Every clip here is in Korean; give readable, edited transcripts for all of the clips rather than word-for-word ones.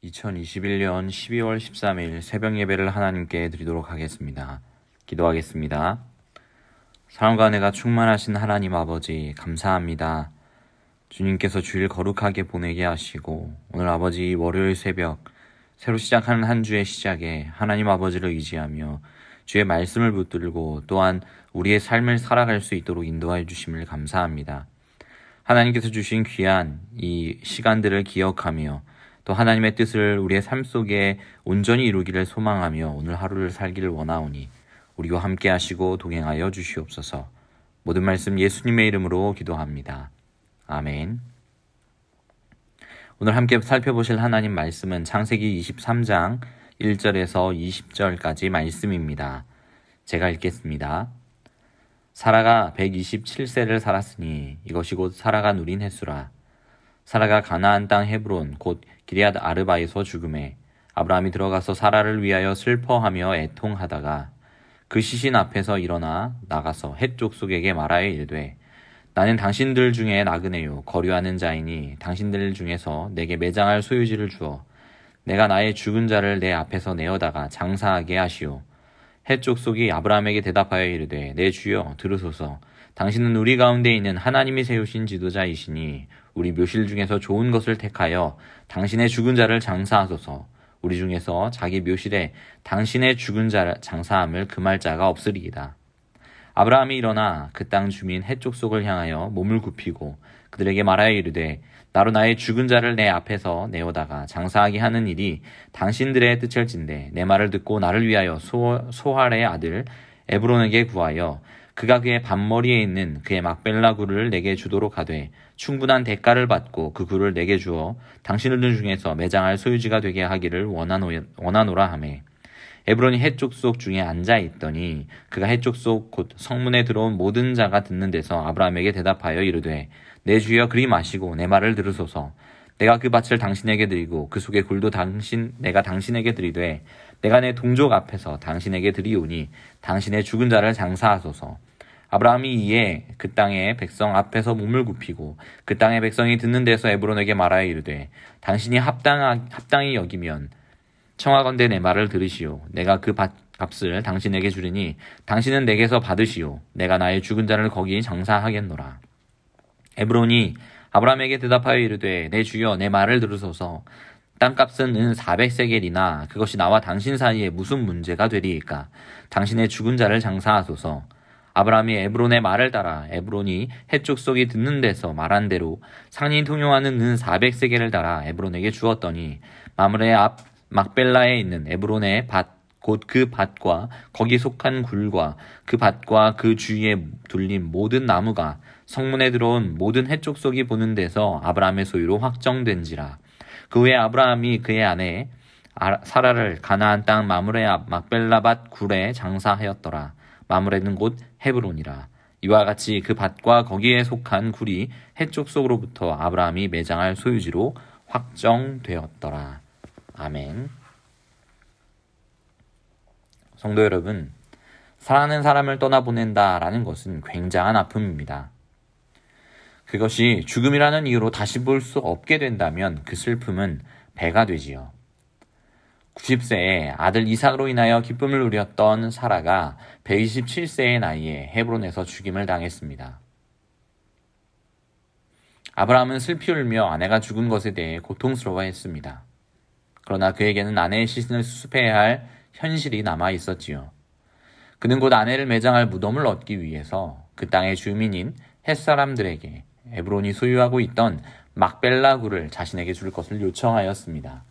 2021년 12월 13일 새벽 예배를 하나님께 드리도록 하겠습니다. 기도하겠습니다. 사랑과 은혜가 충만하신 하나님 아버지 감사합니다. 주님께서 주일 거룩하게 보내게 하시고 오늘 아버지 월요일 새벽 새로 시작하는 한 주의 시작에 하나님 아버지를 의지하며 주의 말씀을 붙들고 또한 우리의 삶을 살아갈 수 있도록 인도해 주심을 감사합니다. 하나님께서 주신 귀한 이 시간들을 기억하며 또 하나님의 뜻을 우리의 삶 속에 온전히 이루기를 소망하며 오늘 하루를 살기를 원하오니 우리와 함께 하시고 동행하여 주시옵소서. 모든 말씀 예수님의 이름으로 기도합니다. 아멘. 오늘 함께 살펴보실 하나님 말씀은 창세기 23장 1절에서 20절까지 말씀입니다. 제가 읽겠습니다. 사라가 127세를 살았으니 이것이 곧 사라가 누린 횟수라. 사라가 가나안 땅 헤브론 곧 기럇 아르바에서 죽음에 아브라함이 들어가서 사라를 위하여 슬퍼하며 애통하다가 그 시신 앞에서 일어나 나가서 헷 족속에게 말하여 이르되 나는 당신들 중에 나그네요 거류하는 자이니 당신들 중에서 내게 매장할 소유지를 주어 내가 나의 죽은 자를 내 앞에서 내어다가 장사하게 하시오. 헷 족속이 아브라함에게 대답하여 이르되 내 주여 들으소서. 당신은 우리 가운데 있는 하나님이 세우신 지도자이시니 우리 묘실 중에서 좋은 것을 택하여 당신의 죽은 자를 장사하소서. 우리 중에서 자기 묘실에 당신의 죽은 자 장사함을 금할 자가 없으리이다. 아브라함이 일어나 그 땅 주민 헷 족속을 향하여 몸을 굽히고 그들에게 말하여 이르되 나로 나의 죽은 자를 내 앞에서 내어다가 장사하게 하는 일이 당신들의 뜻일진데 내 말을 듣고 나를 위하여 소할의 아들 에브론에게 구하여 그가 그의 밭머리에 있는 그의 막벨라 굴을 내게 주도록 하되 충분한 대가를 받고 그 굴을 내게 주어 당신들 중에서 매장할 소유지가 되게 하기를 원하노라 하매 에브론이 헷 족속 중에 앉아 있더니 그가 헷 족속 곧 성문에 들어온 모든 자가 듣는 데서 아브라함에게 대답하여 이르되 내 주여 그리 마시고 내 말을 들으소서. 내가 그 밭을 당신에게 드리고 그 속의 굴도 내가 당신에게 드리되 내가 내 동족 앞에서 당신에게 드리오니 당신의 죽은 자를 장사하소서. 아브라함이 이에 그 땅의 백성 앞에서 몸을 굽히고 그 땅의 백성이 듣는 데서 에브론에게 말하여 이르되 당신이 합당히 여기면 청하건대 내 말을 들으시오. 내가 그 밭값을 당신에게 주리니 당신은 내게서 받으시오. 내가 나의 죽은 자를 거기 장사하겠노라. 에브론이 아브라함에게 대답하여 이르되 내 주여 내 말을 들으소서. 땅값은 은 400세겔이나 그것이 나와 당신 사이에 무슨 문제가 되리이까. 당신의 죽은 자를 장사하소서. 아브라함이 에브론의 말을 따라 에브론이 헷 족속이 듣는 데서 말한 대로 상인이 통용하는 은 400세겔을 따라 에브론에게 주었더니 마므레 앞 막벨라에 있는 에브론의 밭 곧 그 밭과 거기 속한 굴과 그 밭과 그 주위에 둘린 모든 나무가 성문에 들어온 모든 헷 족속이 보는 데서 아브라함의 소유로 확정된지라. 그 후에 아브라함이 그의 아내 사라를 가나안 땅 마므레 앞 막벨라 밭 굴에 장사하였더라. 마므레는 곧 헤브론이라. 이와 같이 그 밭과 거기에 속한 굴이 헷 족속으로부터 아브라함이 매장할 소유지로 확정되었더라. 아멘. 성도 여러분, 사랑하는 사람을 떠나보낸다라는 것은 굉장한 아픔입니다. 그것이 죽음이라는 이유로 다시 볼 수 없게 된다면 그 슬픔은 배가 되지요. 90세에 아들 이삭으로 인하여 기쁨을 누렸던 사라가 127세의 나이에 헤브론에서 죽임을 당했습니다. 아브라함은 슬피 울며 아내가 죽은 것에 대해 고통스러워했습니다. 그러나 그에게는 아내의 시신을 수습해야 할 현실이 남아 있었지요. 그는 곧 아내를 매장할 무덤을 얻기 위해서 그 땅의 주민인 헷사람들에게 에브론이 소유하고 있던 막벨라 굴을 자신에게 줄 것을 요청하였습니다.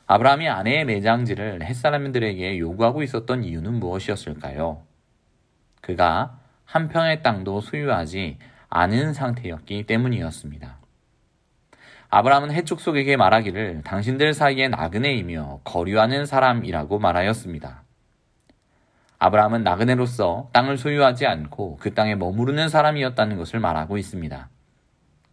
아브라함이 아내의 매장지를 헷사람들에게 요구하고 있었던 이유는 무엇이었을까요? 그가 한 평의 땅도 소유하지 않은 상태였기 때문이었습니다. 아브라함은 헷 족속에게 말하기를 당신들 사이에 나그네이며 거류하는 사람이라고 말하였습니다. 아브라함은 나그네로서 땅을 소유하지 않고 그 땅에 머무르는 사람이었다는 것을 말하고 있습니다.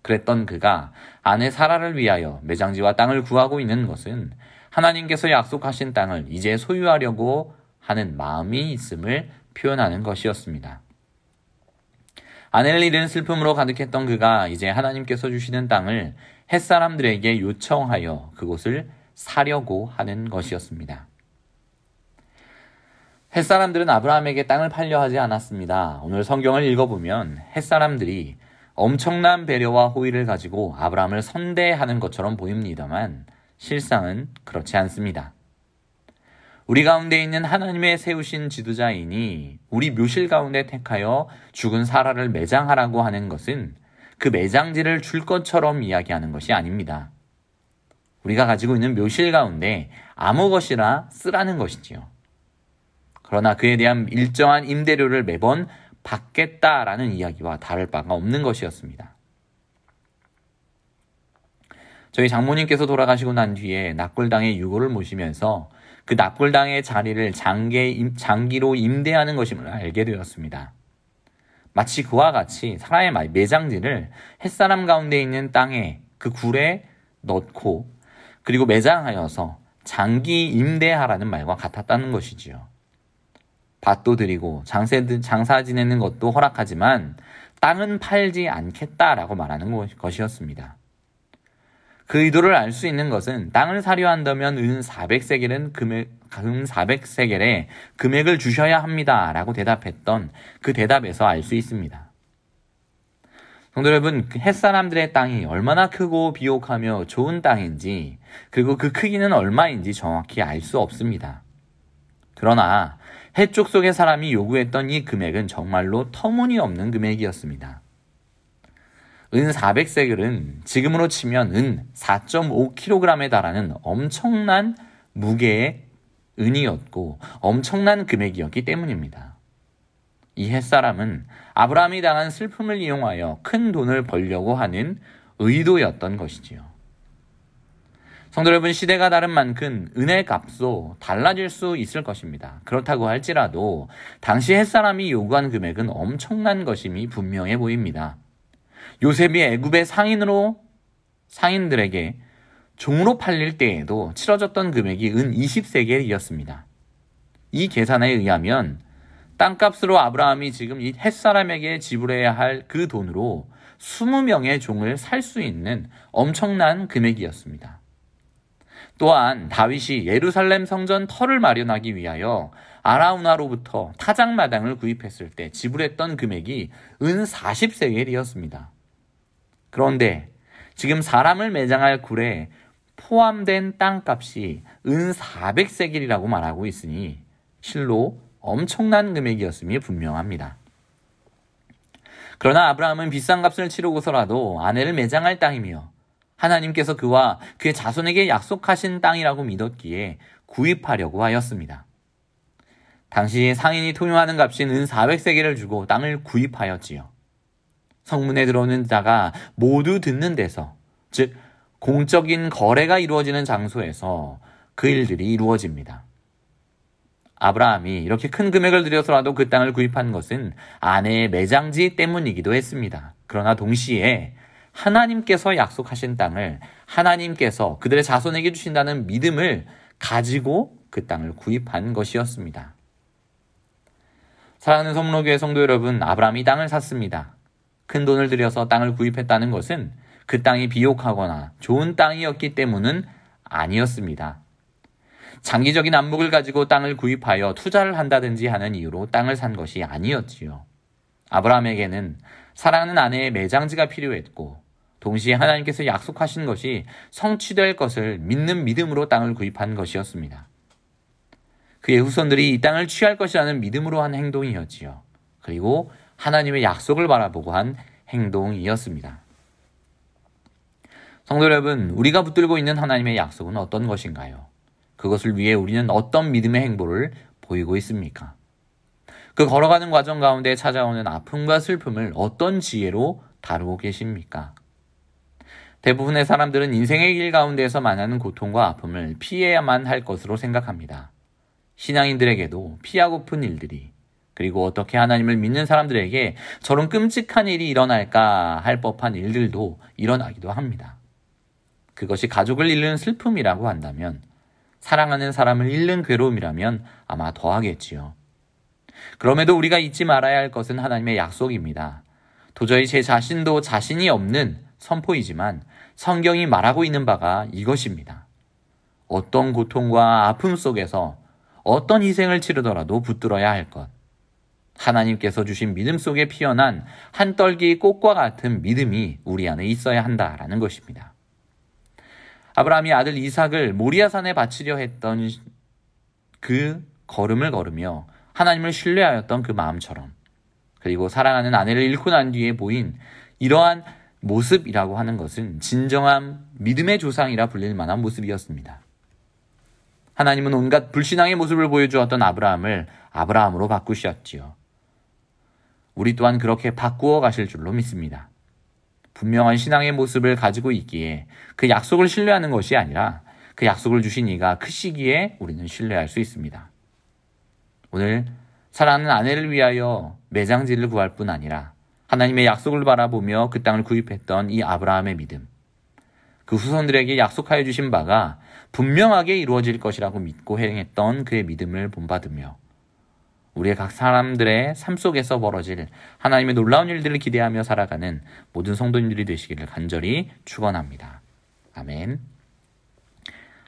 그랬던 그가 아내 사라를 위하여 매장지와 땅을 구하고 있는 것은 하나님께서 약속하신 땅을 이제 소유하려고 하는 마음이 있음을 표현하는 것이었습니다. 아내를 잃은 슬픔으로 가득했던 그가 이제 하나님께서 주시는 땅을 햇사람들에게 요청하여 그곳을 사려고 하는 것이었습니다. 햇사람들은 아브라함에게 땅을 팔려 하지 않았습니다. 오늘 성경을 읽어보면 햇사람들이 엄청난 배려와 호의를 가지고 아브라함을 선대하는 것처럼 보입니다만 실상은 그렇지 않습니다. 우리 가운데 있는 하나님의 세우신 지도자이니 우리 묘실 가운데 택하여 죽은 사라를 매장하라고 하는 것은 그 매장지를 줄 것처럼 이야기하는 것이 아닙니다. 우리가 가지고 있는 묘실 가운데 아무 것이나 쓰라는 것이지요. 그러나 그에 대한 일정한 임대료를 매번 받겠다라는 이야기와 다를 바가 없는 것이었습니다. 저희 장모님께서 돌아가시고 난 뒤에 납골당의 유고를 모시면서 그 납골당의 자리를 장기로 임대하는 것임을 알게 되었습니다. 마치 그와 같이 사라의 매장지를 햇사람 가운데 있는 땅에 그 굴에 넣고 그리고 매장하여서 장기 임대하라는 말과 같았다는 것이지요. 밭도 드리고 장사 지내는 것도 허락하지만 땅은 팔지 않겠다라고 말하는 것이었습니다. 그 의도를 알 수 있는 것은 땅을 사려 한다면 은 400세겔은 금 400세겔에 금액을 주셔야 합니다 라고 대답했던 그 대답에서 알 수 있습니다. 성도 여러분, 햇사람들의 땅이 얼마나 크고 비옥하며 좋은 땅인지 그리고 그 크기는 얼마인지 정확히 알 수 없습니다. 그러나 해쪽 속의 사람이 요구했던 이 금액은 정말로 터무니없는 금액이었습니다. 은 400세겔은 지금으로 치면 은 4.5kg에 달하는 엄청난 무게의 은이었고 엄청난 금액이었기 때문입니다. 이 햇사람은 아브라함이 당한 슬픔을 이용하여 큰 돈을 벌려고 하는 의도였던 것이지요. 성도 여러분, 시대가 다른 만큼 은의 값도 달라질 수 있을 것입니다. 그렇다고 할지라도 당시 햇사람이 요구한 금액은 엄청난 것임이 분명해 보입니다. 요셉이 애굽의 상인들에게 종으로 팔릴 때에도 치러졌던 금액이 은 20세겔이었습니다. 이 계산에 의하면 땅값으로 아브라함이 지금 이 햇사람에게 지불해야 할 그 돈으로 20명의 종을 살 수 있는 엄청난 금액이었습니다. 또한 다윗이 예루살렘 성전 터를 마련하기 위하여 아라우나로부터 타작마당을 구입했을 때 지불했던 금액이 은 40세겔이었습니다. 그런데 지금 사람을 매장할 굴에 포함된 땅값이 은 400세겔이라고 말하고 있으니 실로 엄청난 금액이었음이 분명합니다. 그러나 아브라함은 비싼 값을 치르고서라도 아내를 매장할 땅이며 하나님께서 그와 그의 자손에게 약속하신 땅이라고 믿었기에 구입하려고 하였습니다. 당시 상인이 통용하는 값인 은 400세겔을 주고 땅을 구입하였지요. 성문에 들어오는 자가 모두 듣는 데서, 즉 공적인 거래가 이루어지는 장소에서 그 일들이 이루어집니다. 아브라함이 이렇게 큰 금액을 들여서라도 그 땅을 구입한 것은 아내의 매장지 때문이기도 했습니다. 그러나 동시에 하나님께서 약속하신 땅을 하나님께서 그들의 자손에게 주신다는 믿음을 가지고 그 땅을 구입한 것이었습니다. 사랑하는 성문호교회 성도 여러분, 아브라함이 땅을 샀습니다. 큰 돈을 들여서 땅을 구입했다는 것은 그 땅이 비옥하거나 좋은 땅이었기 때문은 아니었습니다. 장기적인 안목을 가지고 땅을 구입하여 투자를 한다든지 하는 이유로 땅을 산 것이 아니었지요. 아브라함에게는 사랑하는 아내의 매장지가 필요했고 동시에 하나님께서 약속하신 것이 성취될 것을 믿는 믿음으로 땅을 구입한 것이었습니다. 그의 후손들이 이 땅을 취할 것이라는 믿음으로 한 행동이었지요. 그리고 하나님의 약속을 바라보고 한 행동이었습니다. 성도 여러분, 우리가 붙들고 있는 하나님의 약속은 어떤 것인가요? 그것을 위해 우리는 어떤 믿음의 행보를 보이고 있습니까? 그 걸어가는 과정 가운데 찾아오는 아픔과 슬픔을 어떤 지혜로 다루고 계십니까? 대부분의 사람들은 인생의 길 가운데에서 만나는 고통과 아픔을 피해야만 할 것으로 생각합니다. 신앙인들에게도 피하고픈 일들이, 그리고 어떻게 하나님을 믿는 사람들에게 저런 끔찍한 일이 일어날까 할 법한 일들도 일어나기도 합니다. 그것이 가족을 잃는 슬픔이라고 한다면, 사랑하는 사람을 잃는 괴로움이라면 아마 더하겠지요. 그럼에도 우리가 잊지 말아야 할 것은 하나님의 약속입니다. 도저히 제 자신도 자신이 없는 선포이지만 성경이 말하고 있는 바가 이것입니다. 어떤 고통과 아픔 속에서 어떤 희생을 치르더라도 붙들어야 할 것. 하나님께서 주신 믿음 속에 피어난 한 떨기 꽃과 같은 믿음이 우리 안에 있어야 한다라는 것입니다. 아브라함이 아들 이삭을 모리아산에 바치려 했던 그 걸음을 걸으며 하나님을 신뢰하였던 그 마음처럼, 그리고 사랑하는 아내를 잃고 난 뒤에 보인 이러한 모습이라고 하는 것은 진정한 믿음의 조상이라 불릴 만한 모습이었습니다. 하나님은 온갖 불신앙의 모습을 보여주었던 아브라함을 아브라함으로 바꾸셨지요. 우리 또한 그렇게 바꾸어 가실 줄로 믿습니다. 분명한 신앙의 모습을 가지고 있기에 그 약속을 신뢰하는 것이 아니라 그 약속을 주신 이가 크시기에 우리는 신뢰할 수 있습니다. 오늘 사랑하는 아내를 위하여 매장지를 구할 뿐 아니라 하나님의 약속을 바라보며 그 땅을 구입했던 이 아브라함의 믿음, 그 후손들에게 약속하여 주신 바가 분명하게 이루어질 것이라고 믿고 행했던 그의 믿음을 본받으며 우리의 각 사람들의 삶 속에서 벌어질 하나님의 놀라운 일들을 기대하며 살아가는 모든 성도님들이 되시기를 간절히 축원합니다. 아멘.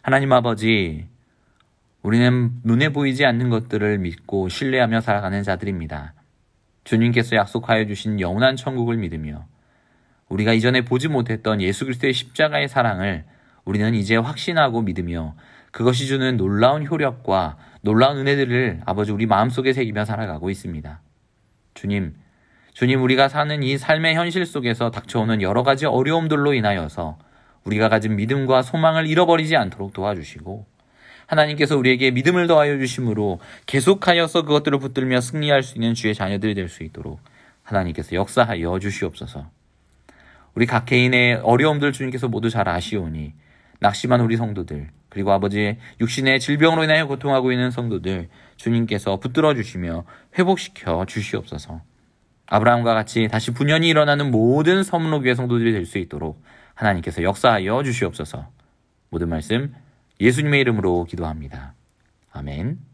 하나님 아버지, 우리는 눈에 보이지 않는 것들을 믿고 신뢰하며 살아가는 자들입니다. 주님께서 약속하여 주신 영원한 천국을 믿으며 우리가 이전에 보지 못했던 예수 그리스도의 십자가의 사랑을 우리는 이제 확신하고 믿으며 그것이 주는 놀라운 효력과 놀라운 은혜들을 아버지 우리 마음속에 새기며 살아가고 있습니다. 주님, 우리가 사는 이 삶의 현실 속에서 닥쳐오는 여러 가지 어려움들로 인하여서 우리가 가진 믿음과 소망을 잃어버리지 않도록 도와주시고 하나님께서 우리에게 믿음을 더하여 주심으로 계속하여서 그것들을 붙들며 승리할 수 있는 주의 자녀들이 될 수 있도록 하나님께서 역사하여 주시옵소서. 우리 각 개인의 어려움들 주님께서 모두 잘 아시오니 낙심한 우리 성도들, 그리고 아버지의 육신의 질병으로 인하여 고통하고 있는 성도들 주님께서 붙들어 주시며 회복시켜 주시옵소서. 아브라함과 같이 다시 분연히 일어나는 모든 서문로교회 성도들이 될 수 있도록 하나님께서 역사하여 주시옵소서. 모든 말씀 예수님의 이름으로 기도합니다. 아멘.